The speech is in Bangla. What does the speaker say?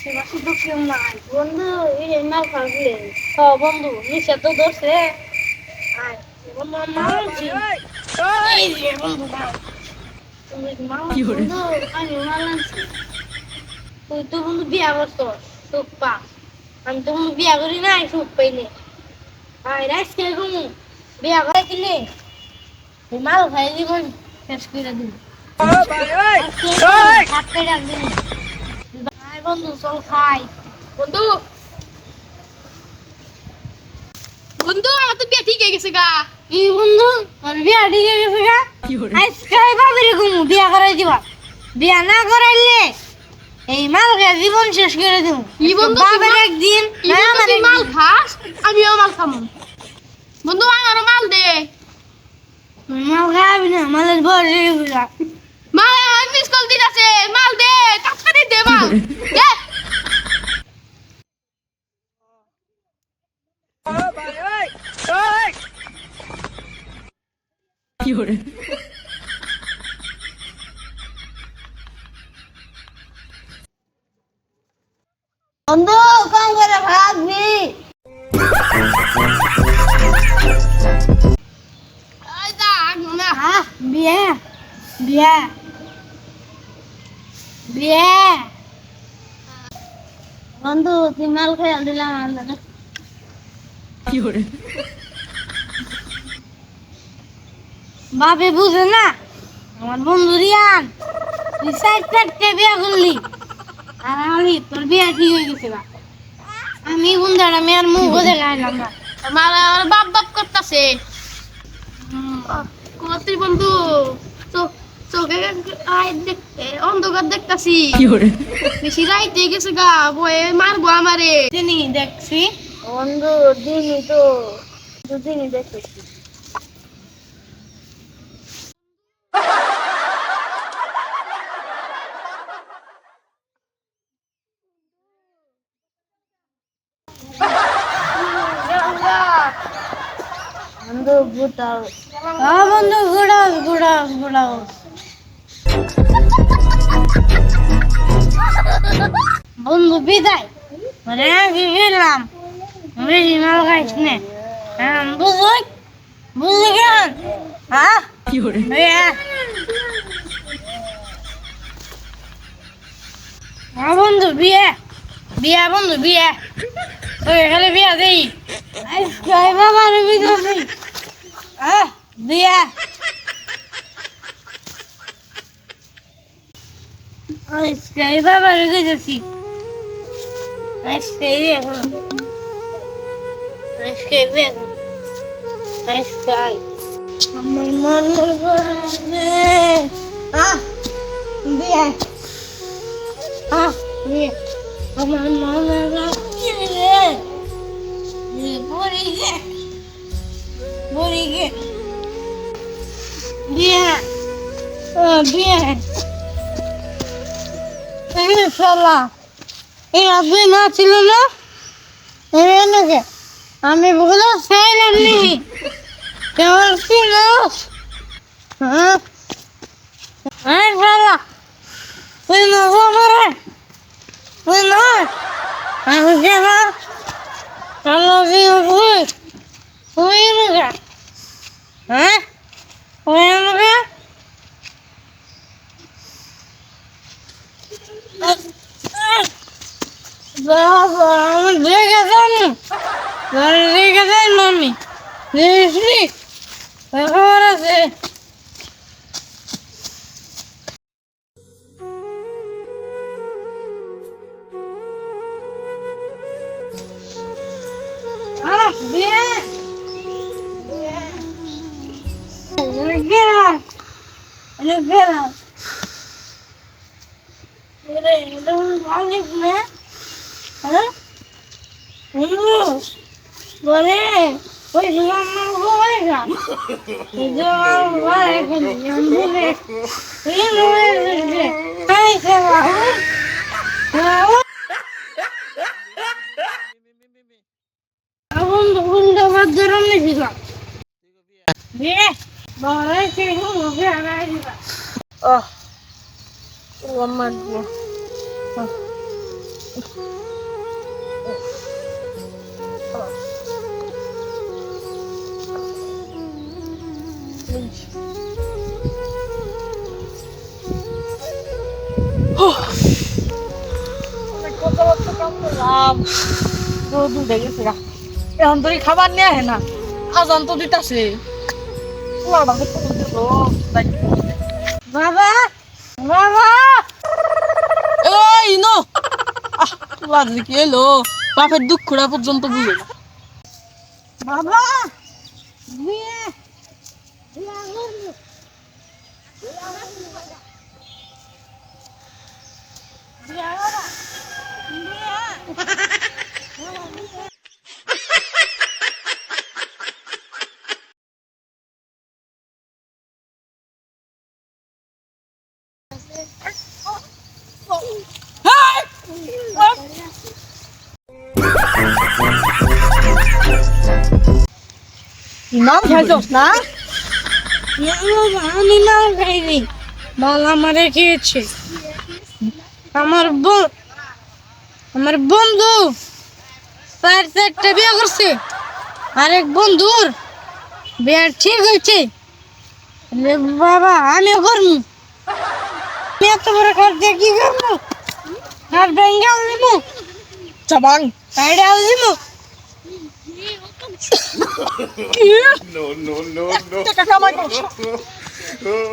আশেপাশে তো কেউ নাই বন্ধু, এই মাল খাবি? বন্ধু নিচে তো ধরছে। আয় বন্ধু, মাল আনছি। এই যে বন্ধু মাল, তুমি মাল বন্ধু, আমি মাল আনছি। তুই তো বন্ধু বিয়া করছো, সুখ পা। আমি তো বন্ধু বিয়া করি নাই, সুখ পাইনি। আয় রাইস খেয়ে ঘুমু, বিয়া করে দিলে মাল খাই জীবন শেষ করে দিবি। ভাত পেয়ে দিবি। আয় বন্ধু চল খাই। বন্ধু বন্ধু আমার তো বিয়ে ঠিক হয়ে গেছে গা। কি বন্ধু, তোর বিয়া ঠিক হয়ে গেছে গা? আজকে ভাবিরে ঘুমু বিয়া করাই দিবা। বিয়া না করাইলে এই মাল খেয়ে জীবন শেষ করে দেবো। কি বন্ধু বাবার একদিন না আমার তুই মাল একদিন। খাস, আমিও মাল খামু। বন্ধু আমারও মাল দে। তুই মাল খাবি না, মালের বয়স হয়ে গেছে গা। মাল আমার মিস কল দিতেছে, মাল দে, তাড়াতাড়ি দে মাল দে। বন্ধু কম করে ভাববি। এই যা না বিয়া বিয়া বিয়া বন্ধু, তুই মাল খেয়ে দিলাম আলাদা। বাপে বুঝে না, আমার বন্ধু রিয়ান, তুই সাইড চারটে বিয়া করলি আর আমি তোর বিয়া ঠিক হয়ে গেছে গা। আমি বন্ধুরা মেয়ের মুখ দেখাইলাম না। আমার বাপ বাপ করতেছে। তুই বন্ধু চোখে আয় দেখতে অন্ধকার দেখতাছি। বেশি রাইতে গেছে গা, বয়ে মারবো আমারে। চিনি দেখছি বন্ধু, দিনই তো দুদিনই দেখেছি। বন্ধু গুটাও, বন্ধু গুড়াও গুড়াও গুড়াও। বন্ধু বিদায়, মানে আমি গেলাম, বেশি মাল খাইস নে। বুঝলি বুঝলি কেন? হ্যাঁ বন্ধু বিয়ে বিয়া বন্ধু বিয়ে, ওই এখানে বিয়া দেই বাবার বিয়ে দেই। বিয়া বাবার গেছি আজকে এখন আজকে এখন আজকে আমার মনে পড়ে বিয়ে বিয়ে আমার মনে রাখছে রে বড়িগে বড়িগে বিয়ে বিয়ে শালা এই আপনি না ছিল না এনেকে আমি বলে চাইলাম নি কেমন ছিল। হ্যাঁ শালা তুই না মারে তুই না আমি কেন শালা তুই তুই এনেকে হ্যাঁ তুই এনেকে আমি দেখে যাই দেখে যাই মামি দেখি খবর আছে। বলে ওই কথাবার্তা কাম করলাম, রোদ উঠে গেছে গা। এখন তো খাবার নিয়ে আহে না, আজান তো দিতাছে। বাবা বাবা এই নো লাজে কি এলো, বাপের দুঃখটা পর্যন্ত বুঝে না। বাবা নাম খাইছস না? আমি না খাইনি, বল আমারে খেয়েছে। আমার বন্ধু চারটা বিয়ে করছে, আরেক বন্ধুর বিয়ে ঠিক হয়েছে। বাবা আমিও করবো, আমি এত বড় কাজ দিয়ে কি করবো? আর বেঙ্গাল দিবো, চাবাং আইডিয়াল দিবো। No, no, no, no. টাকা কামাই করছ। Oh,